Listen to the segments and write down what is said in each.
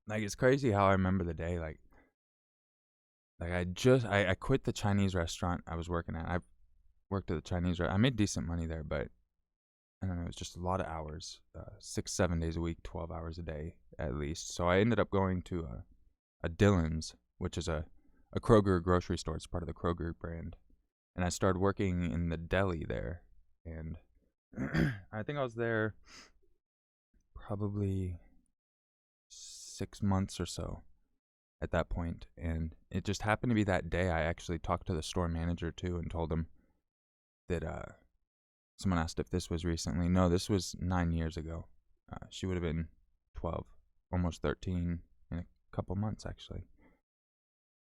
Like, it's crazy how I remember the day. Like I quit the Chinese restaurant I was working at. I worked at the Chinese restaurant. I made decent money there, but I don't know. It was just a lot of hours, 6, 7 days a week, 12 hours a day at least. So I ended up going to a Dillon's, which is a Kroger grocery store. It's part of the Kroger brand, and I started working in the deli there. And I think I was there probably 6 months or so at that point, and it just happened to be that day I actually talked to the store manager too and told him that someone asked if this was recently. No, this was 9 years ago. She would have been 12, almost 13 in a couple months actually.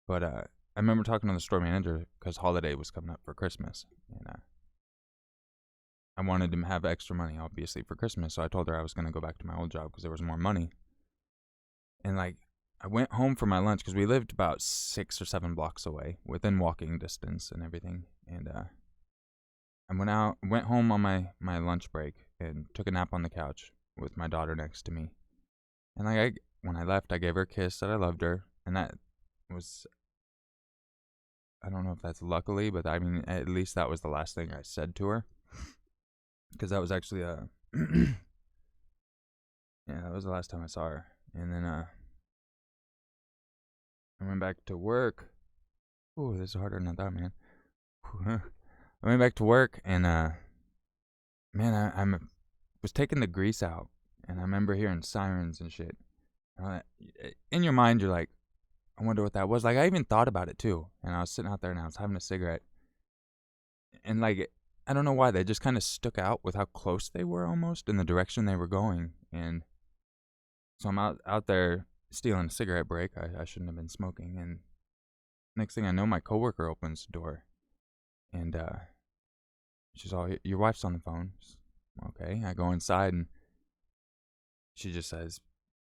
But I remember talking to the store manager because holiday was coming up for Christmas, and I wanted to have extra money, obviously, for Christmas. So I told her I was going to go back to my old job because there was more money. And like, I went home for my lunch because we lived about 6 or 7 blocks away, within walking distance and everything. And went home on my lunch break and took a nap on the couch with my daughter next to me. And like, when I left, I gave her a kiss, said I loved her, and that was, I don't know if that's luckily, but I mean, at least that was the last thing I said to her, because that was actually a yeah, that was the last time I saw her. And then I went back to work. Ooh, this is harder than I thought, man. I went back to work, and man, was taking the grease out, and I remember hearing sirens and shit. In your mind, you're like, I wonder what that was. Like, I even thought about it too, and I was sitting out there and I was having a cigarette, and like, I don't know why they just kind of stuck out with how close they were, almost in the direction they were going. And so I'm out there stealing a cigarette break. I shouldn't have been smoking, and next thing I know, my coworker opens the door, and she's all, "Your wife's on the phone." Okay, I go inside, and she just says,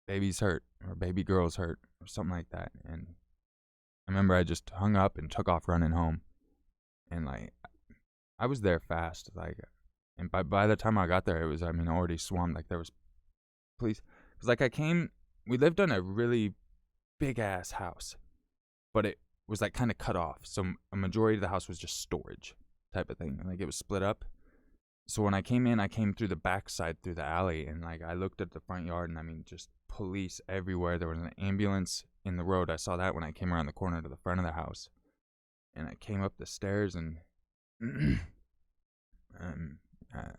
"Baby's hurt," or "Baby girl's hurt," or something like that. And I remember I just hung up and took off running home. And like, I was there fast, like, and by the time I got there, it was, I mean, already swarmed. Like, there was police. Cause like, we lived in a really big ass house, but it was like kind of cut off. So a majority of the house was just storage type of thing. Like, it was split up. So when I came in, I came through the backside, through the alley, and like, I looked at the front yard, and I mean, just police everywhere. There was an ambulance in the road. I saw that when I came around the corner to the front of the house, and I came up the stairs, and um, uh,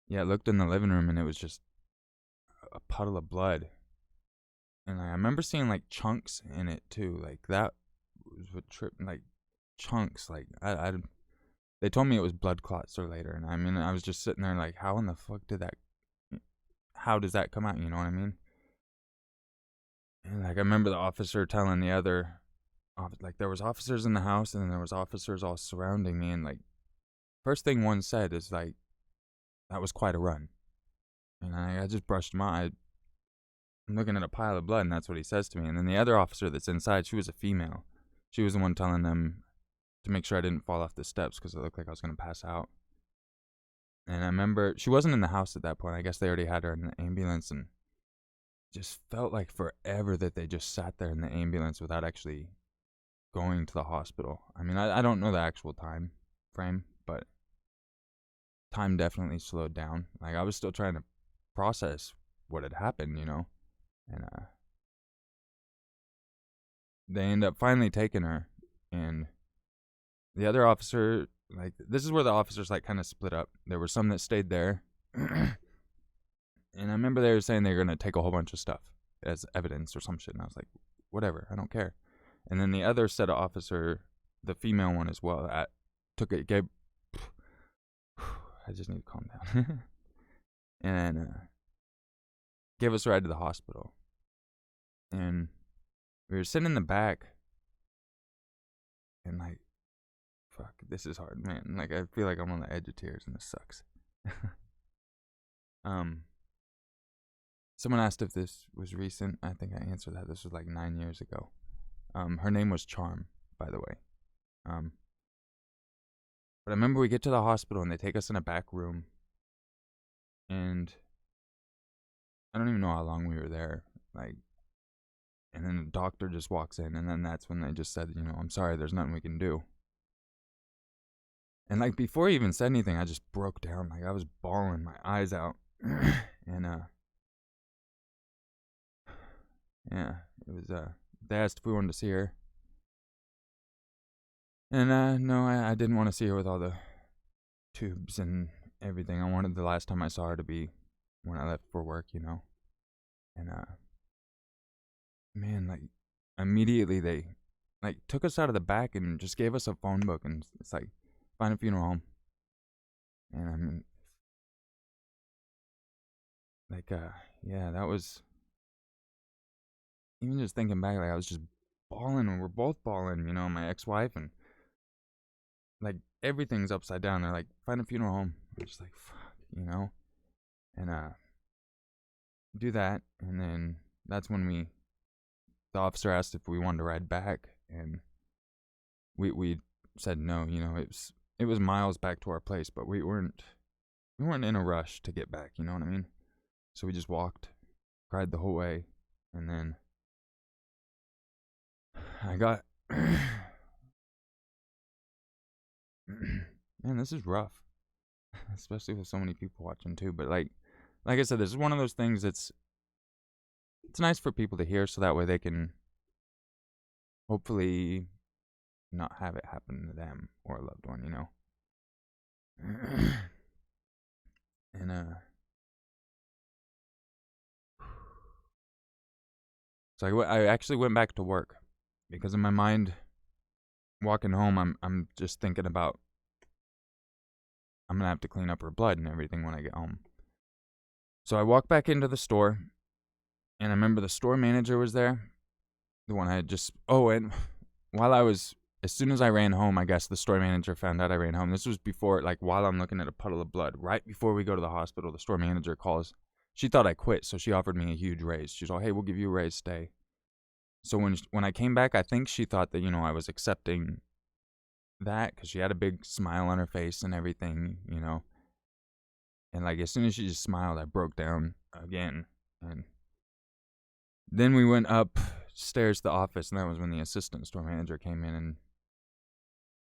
yeah, I looked in the living room, and it was just a puddle of blood. And like, I remember seeing like chunks in it too. Like, that was what tripped. Like, chunks. Like, they told me it was blood clots or later, and I mean, I was just sitting there like, how in the fuck did that? How does that come out? You know what I mean? And like, I remember the officer telling the other, like, there was officers in the house, and then there was officers all surrounding me, and like, first thing one said is like, that was quite a run. And I just brushed my eye. I'm looking at a pile of blood, and that's what he says to me. And then the other officer that's inside, she was a female. She was the one telling them to make sure I didn't fall off the steps because it looked like I was going to pass out. And I remember she wasn't in the house at that point. I guess they already had her in the ambulance, and it just felt like forever that they just sat there in the ambulance without actually going to the hospital. I mean, I don't know the actual time frame, but time definitely slowed down. Like, I was still trying to process what had happened, you know? And they end up finally taking her, and the other officer, like, this is where the officers like kind of split up. There were some that stayed there, and I remember they were saying they were gonna take a whole bunch of stuff as evidence or some shit, and I was like, whatever, I don't care. And then the other set of officer, the female one as well, took it, gave. I just need to calm down. And gave us a ride to the hospital, and we were sitting in the back, and like, fuck, this is hard, man. Like, I feel like I'm on the edge of tears, and this sucks. um, Someone asked if this was recent. I think I answered that. This was like 9 years ago. Her name was Charm, by the way. But I remember we get to the hospital, and they take us in a back room, and I don't even know how long we were there. Like, and then the doctor just walks in, and then that's when they just said, I'm sorry, there's nothing we can do. And like before he even said anything, I just broke down. Like I was bawling my eyes out. And yeah, it was they asked if we wanted to see her. And no, I didn't want to see her with all the tubes and everything. I wanted the last time I saw her to be when I left for work, And man, like immediately they like took us out of the back and just gave us a phone book, and it's like, find a funeral home. And I mean, like yeah, that was, even just thinking back, like I was just bawling, and we're both bawling, my ex-wife, and like everything's upside down. They're like, find a funeral home. I'm just like, fuck, and do that. And then that's when the officer asked if we wanted to ride back, and we said no. It was miles back to our place, but we weren't in a rush to get back, you know what I mean? So we just walked, cried the whole way, and then I got man, this is rough. Especially with so many people watching too. But like I said, this is one of those things that's, it's nice for people to hear, so that way they can hopefully not have it happen to them or a loved one, And so I actually went back to work, because in my mind, walking home, I'm just thinking about, I'm gonna have to clean up her blood and everything when I get home. So I walked back into the store, and I remember the store manager was there, the one I had just, and as soon as I ran home, I guess the store manager found out I ran home. This was before, like while I'm looking at a puddle of blood, right before we go to the hospital, the store manager calls. She thought I quit, so she offered me a huge raise. She's like, hey, we'll give you a raise, stay. So when I came back, I think she thought that, I was accepting that, because she had a big smile on her face and everything, And like as soon as she just smiled, I broke down again. And then we went upstairs to the office, and that was when the assistant store manager came in,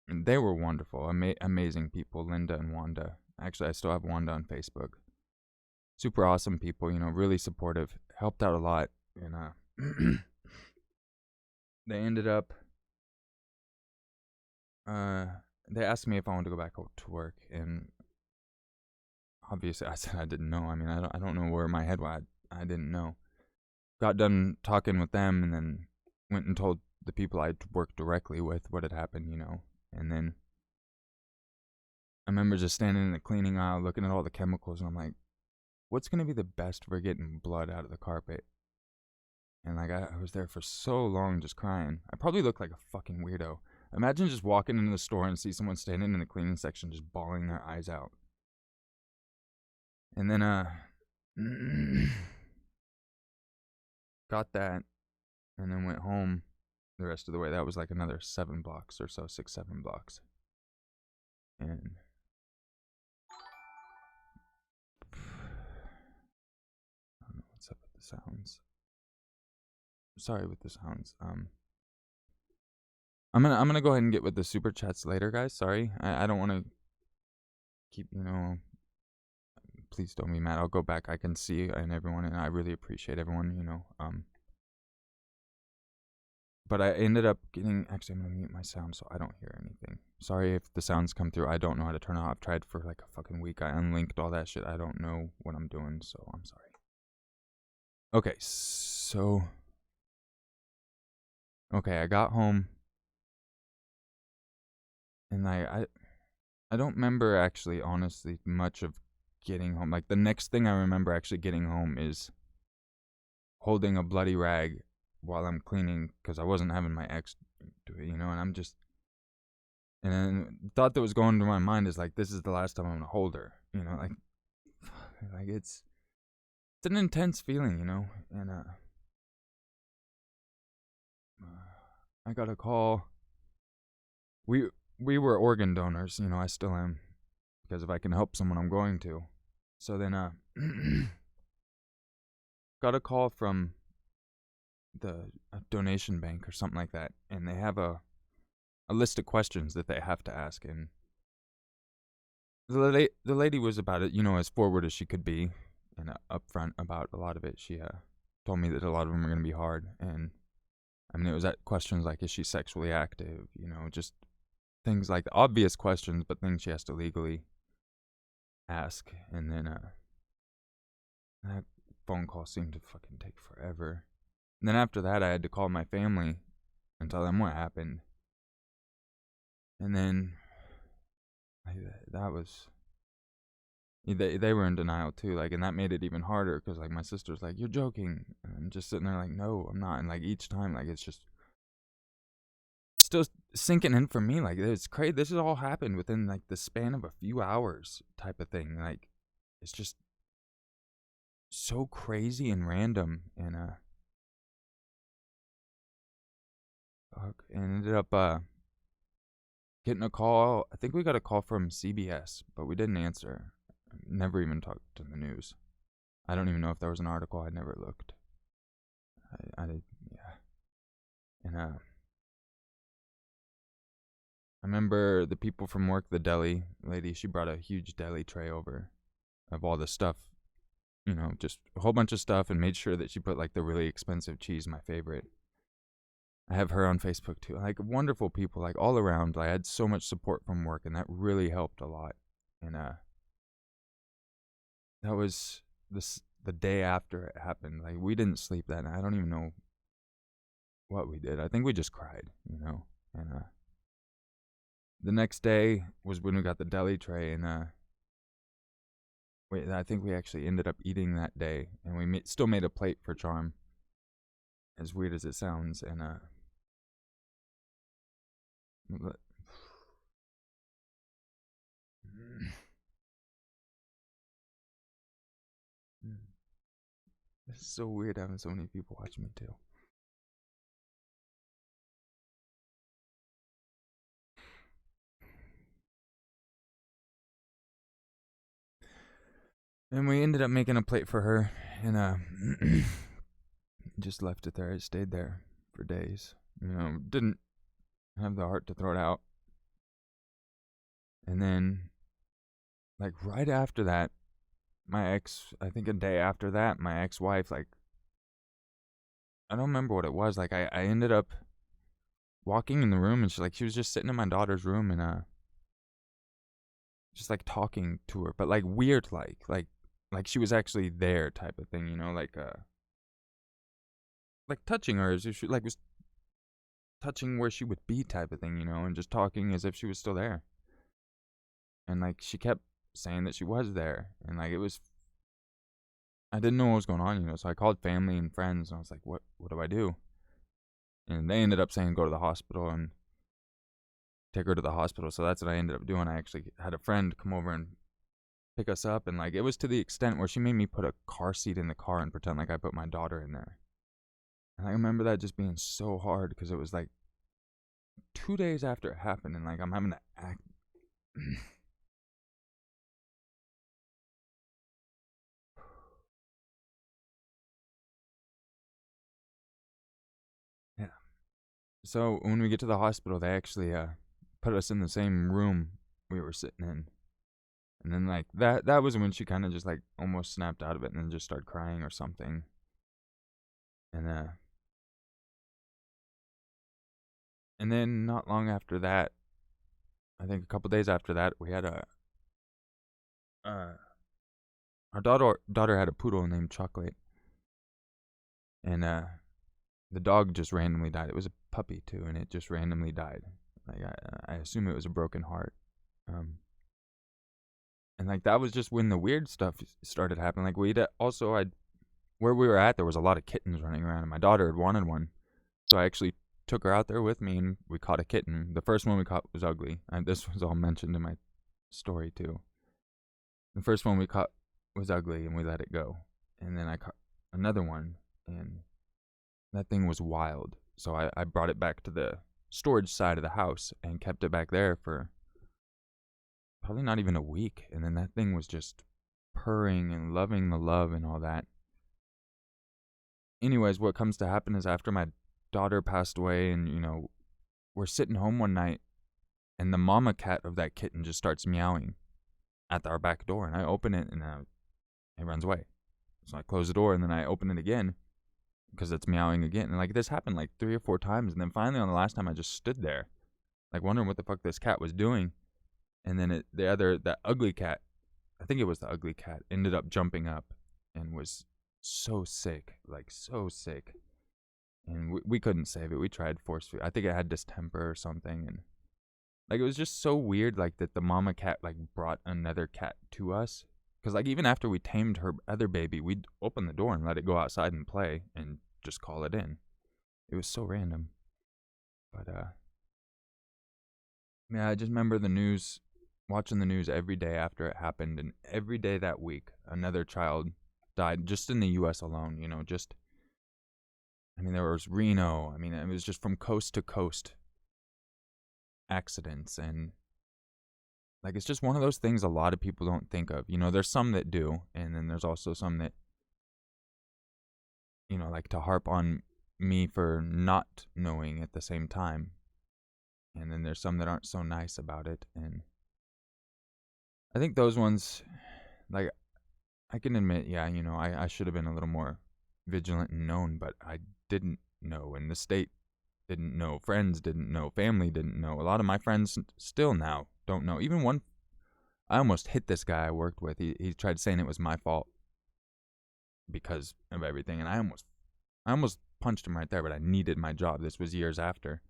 and they were wonderful, amazing people, Linda and Wanda. Actually, I still have Wanda on Facebook. Super awesome people, really supportive, helped out a lot. And they ended up, they asked me if I wanted to go back to work, and obviously I said I didn't know. I mean, I don't know where my head was. I didn't know. Got done talking with them, and then went and told the people I'd worked directly with what had happened, And then I remember just standing in the cleaning aisle looking at all the chemicals, and I'm like, what's going to be the best for getting blood out of the carpet? And like I was there for so long just crying. I probably looked like a fucking weirdo. Imagine just walking into the store and see someone standing in the cleaning section just bawling their eyes out. And then got that, and then went home the rest of the way. That was like another 7 blocks or so, 6-7 blocks. And I don't know what's up with the sounds. Sorry with the sounds. I'm gonna go ahead and get with the super chats later, guys. Sorry, I don't want to keep, please don't be mad. I'll go back. I can see and everyone, and I really appreciate everyone, But I ended up getting, actually I'm gonna mute my sound so I don't hear anything. Sorry if the sounds come through. I don't know how to turn it off. I've tried for like a fucking week. I unlinked all that shit. I don't know what I'm doing, so I'm sorry. Okay, so I got home, and I don't remember actually, honestly, much of getting home. Like the next thing I remember actually getting home is holding a bloody rag while I'm cleaning, because I wasn't having my ex do it, and I'm just, and then the thought that was going through my mind is like, this is the last time I'm gonna hold her, like it's an intense feeling, and I got a call. We were organ donors, I still am, because if I can help someone, I'm going to. So then got a call from a donation bank or something like that, and they have a list of questions that they have to ask, and the lady was about it, as forward as she could be, and upfront about a lot of it. She told me that a lot of them are going to be hard, and I mean, it was at questions like, is she sexually active? Just things like the obvious questions, but things she has to legally ask. And then that phone call seemed to fucking take forever. And then after that, I had to call my family and tell them what happened. And then that was, they were in denial too, like, and that made it even harder because, like, my sister's like, you're joking. And I'm just sitting there like, no, I'm not. And, like, each time, like, it's just still sinking in for me. Like, it's crazy. This has all happened within, like, the span of a few hours type of thing. Like, it's just so crazy and random. And, ended up, getting a call. I think we got a call from CBS, but we didn't answer. Never even talked to the news. I don't even know if there was an article. I never looked. Yeah. And I remember the people from work, the deli lady, she brought a huge deli tray over of all the stuff, just a whole bunch of stuff, and made sure that she put, like, the really expensive cheese, my favorite. I have her on Facebook too. Like, wonderful people, like, all around. I had so much support from work, and that really helped a lot. And that was the day after it happened. Like, we didn't sleep that night. I don't even know what we did. I think we just cried, And the next day was when we got the deli tray, and I think we actually ended up eating that day, and we still made a plate for Charm, as weird as it sounds. And it's so weird having so many people watch me too. And we ended up making a plate for her, and just left it there. It stayed there for days. Didn't have the heart to throw it out. And then, like, right after that, I think a day after that, my ex-wife, like, I don't remember what it was. Like, I ended up walking in the room, and she was just sitting in my daughter's room, and just, like, talking to her, but, like, weird, like she was actually there type of thing, like touching her as if she, like, was touching where she would be type of thing, and just talking as if she was still there. And, like, she kept saying that she was there, and, like, I didn't know what was going on, so I called family and friends, and I was like, what do I do? And they ended up saying go to the hospital and take her to the hospital. So that's what I ended up doing. I actually had a friend come over and pick us up, and, like, it was to the extent where she made me put a car seat in the car and pretend like I put my daughter in there. And I remember that just being so hard because it was, like, 2 days after it happened, and, like, I'm having to act. Yeah. So when we get to the hospital, they actually put us in the same room we were sitting in. And then, like, that was when she kind of just, like, almost snapped out of it and then just started crying or something. And then not long after that, I think a couple days after that, we had our daughter had a poodle named Chocolate, and the dog just randomly died. It was a puppy too, and it just randomly died. Like, I assume it was a broken heart. And, like, that was just when the weird stuff started happening. Like, where we were at, there was a lot of kittens running around, and my daughter had wanted one, so I actually took her out there with me, and we caught a kitten. The first one we caught was ugly, and this was all mentioned in my story too. The first one we caught was ugly, and we let it go. And then I caught another one, and that thing was wild. So I brought it back to the storage side of the house and kept it back there for probably not even a week. And then that thing was just purring and loving the love and all that. anyways, what comes to happen is after my daughter passed away, and we're sitting home one night, and the mama cat of that kitten just starts meowing at our back door, and I open it, and it runs away. So I close the door, and then I open it again because it's meowing again. And like this happened like 3 or 4 times, and then finally on the last time I just stood there, like wondering what the fuck this cat was doing. And then that ugly cat, I think it was the ugly cat, ended up jumping up and was so sick, like so sick. And we couldn't save it. We tried force feed. I think it had distemper or something, and like it was just so weird, like that the mama cat like brought another cat to us. Cause like even after we tamed her other baby, we'd open the door and let it go outside and play and just call it in. It was so random. But yeah, I just remember watching the news every day after it happened, and every day that week another child died just in the US alone, there was Reno. It was just from coast to coast accidents, and like it's just one of those things a lot of people don't think of. There's some that do, and then there's also some that like to harp on me for not knowing at the same time. And then there's some that aren't so nice about it, and I think those ones, like, I can admit, yeah, I should have been a little more vigilant and known, but I didn't know, and the state didn't know, friends didn't know, family didn't know. A lot of my friends still now don't know. Even one, I almost hit this guy I worked with. He tried saying it was my fault because of everything, and I almost punched him right there, but I needed my job. This was years after.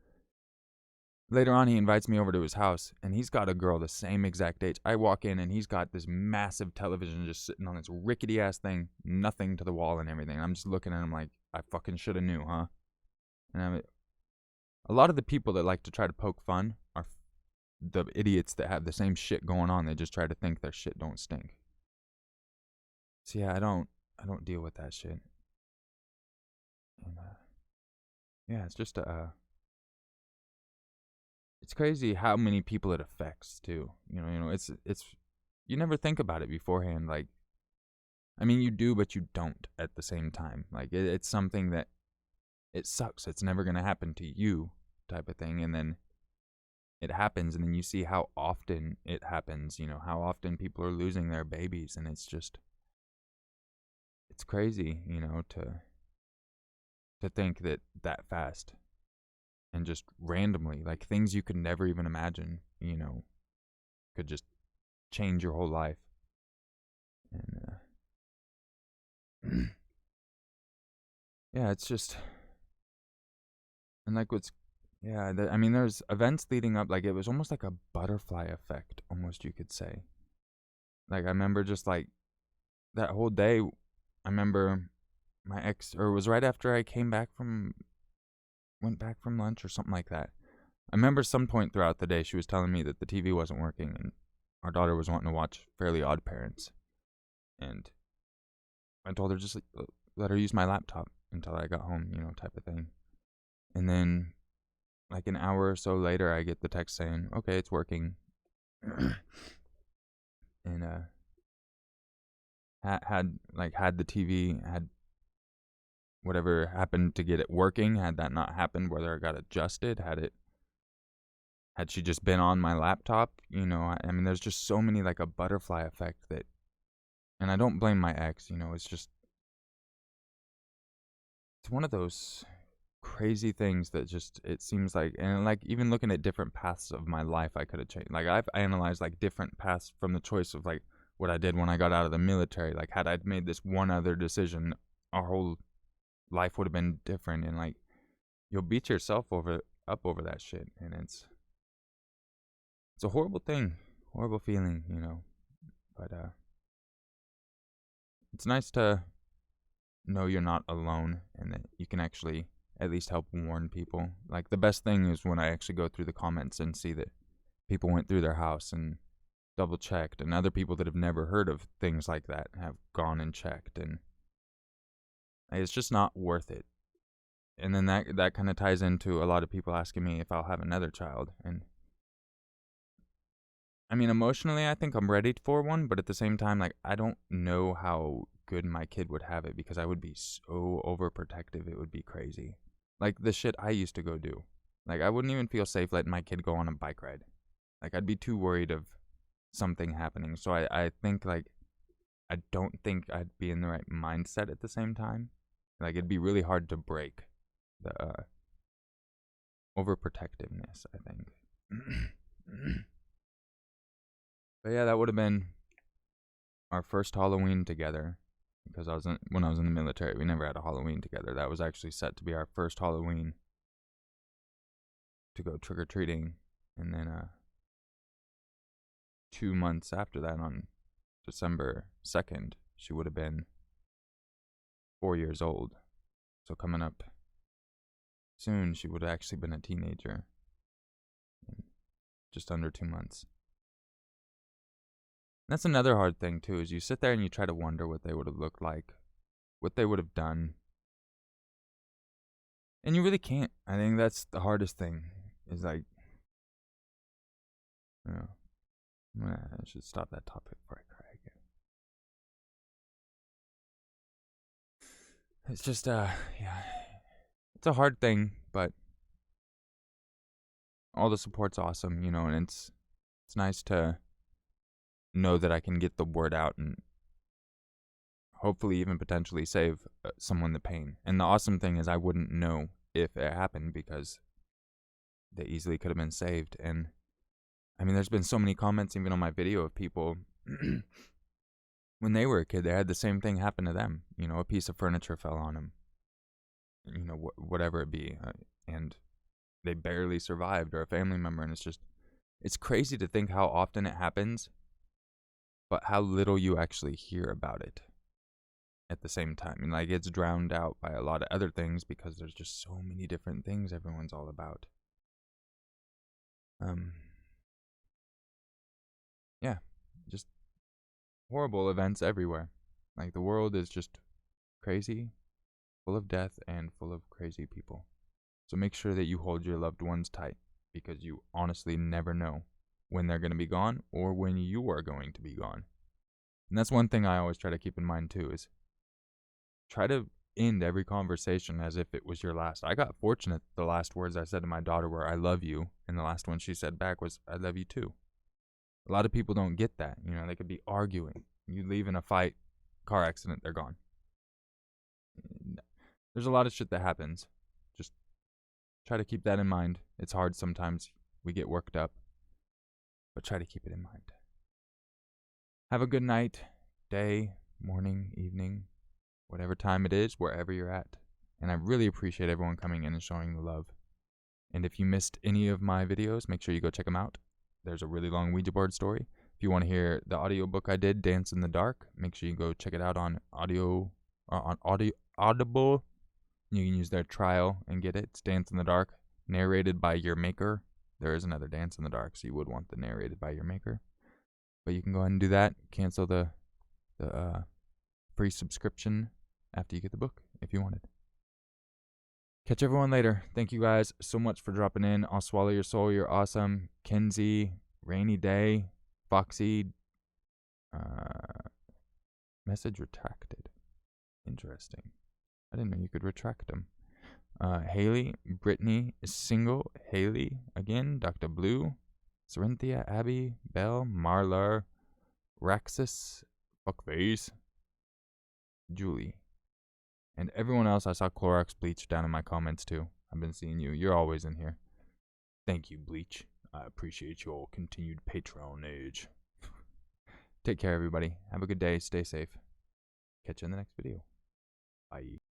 Later on, he invites me over to his house, and he's got a girl the same exact age. I walk in, and he's got this massive television just sitting on this rickety-ass thing, nothing to the wall and everything. I'm just looking at him like, I fucking should have knew, huh? And a lot of the people that like to try to poke fun are the idiots that have the same shit going on. They just try to think their shit don't stink. So yeah, I don't deal with that shit. And yeah, it's just it's crazy how many people it affects too. It's you never think about it beforehand. Like, you do, but you don't at the same time. Like it's something that it sucks. It's never gonna happen to you, type of thing. And then it happens, and then you see how often it happens. How often people are losing their babies, and it's crazy. To think that fast. And just randomly, like things you could never even imagine, could just change your whole life. And yeah, it's just, and like there's events leading up, like it was almost like a butterfly effect, almost you could say. Like I remember just like that whole day, I remember my ex, or it was right after I went back from lunch or something like that. I remember some point throughout the day she was telling me that the TV wasn't working and our daughter was wanting to watch Fairly Odd Parents. And I told her just let her use my laptop until I got home, type of thing. And then like an hour or so later I get the text saying, okay, it's working. And had the TV, had whatever happened to get it working, had that not happened, whether it got adjusted, had she just been on my laptop, there's just so many, like a butterfly effect that, and I don't blame my ex, it's one of those crazy things that just, it seems like, and like even looking at different paths of my life I could have changed. Like I've analyzed like different paths from the choice of like what I did when I got out of the military. Like had I made this one other decision, our whole life would have been different. And like you'll beat yourself up over that shit, and it's a horrible thing, horrible feeling, but it's nice to know you're not alone and that you can actually at least help warn people. Like the best thing is when I actually go through the comments and see that people went through their house and double checked, and other people that have never heard of things like that have gone and checked, and it's just not worth it. And then that kind of ties into a lot of people asking me if I'll have another child. And emotionally I think I'm ready for one, but at the same time, like I don't know how good my kid would have it, because I would be so overprotective. It would be crazy. Like the shit I used to go do. Like I wouldn't even feel safe letting my kid go on a bike ride. Like I'd be too worried of something happening. So I think like I don't think I'd be in the right mindset at the same time. Like it'd be really hard to break the overprotectiveness, I think. But yeah, that would have been our first Halloween together, because when I was in the military, we never had a Halloween together. That was actually set to be our first Halloween to go trick-or-treating, and then 2 months after that, on December 2nd, she would have been 4 years old. So coming up soon, she would have actually been a teenager in just under 2 months. That's another hard thing too, is you sit there and you try to wonder what they would have looked like, what they would have done. And you really can't. I think that's the hardest thing, is like, you know, I should stop that topic before I cry again. It's just, yeah, it's a hard thing, but all the support's awesome, you know, and it's nice to know that I can get the word out and hopefully even potentially save someone the pain. And the awesome thing is I wouldn't know if it happened, because they easily could have been saved. And I mean, there's been so many comments even on my video of people when they were a kid, they had the same thing happen to them. You know, a piece of furniture fell on them, you know, whatever it be, and they barely survived, or a family member. And it's crazy to think how often it happens, but how little you actually hear about it at the same time. And like, it's drowned out by a lot of other things, because there's just so many different things everyone's all about. Yeah, just horrible events everywhere. Like, the world is just crazy, full of death, and full of crazy people. So make sure that you hold your loved ones tight, because you honestly never know when they're going to be gone, or when you are going to be gone. And that's one thing I always try to keep in mind too, is try to end every conversation as if it was your last. I got fortunate. The last words I said to my daughter were, "I love you," and the last one she said back was, "I love you too." A lot of people don't get that. You know, they could be arguing. You leave in a fight, car accident, they're gone. There's a lot of shit that happens. Just try to keep that in mind. It's hard sometimes. We get worked up, but try to keep it in mind. Have a good night, day, morning, evening, whatever time it is, wherever you're at. And I really appreciate everyone coming in and showing the love. And if you missed any of my videos, make sure you go check them out. There's a really long Ouija board story. If you want to hear the audiobook I did, Dance in the Dark, make sure you go check it out on Audible. You can use their trial and get it. It's Dance in the Dark, narrated by your maker. There is another Dance in the Dark, so you would want the narrated by your maker. But you can go ahead and do that. Cancel the free subscription after you get the book, if you wanted. Catch everyone later. Thank you guys so much for dropping in. I'll swallow your soul. You're awesome. Kenzie, Rainy Day, Foxy, message retracted. Interesting. I didn't know you could retract them. Haley, Brittany is single. Haley, again, Dr. Blue, Corinthia, Abby, Belle, Marlar, Raxus, Fuckface, Julie. And everyone else, I saw Clorox Bleach down in my comments too. I've been seeing you. You're always in here. Thank you, Bleach. I appreciate your continued patronage. Take care, everybody. Have a good day. Stay safe. Catch you in the next video. Bye.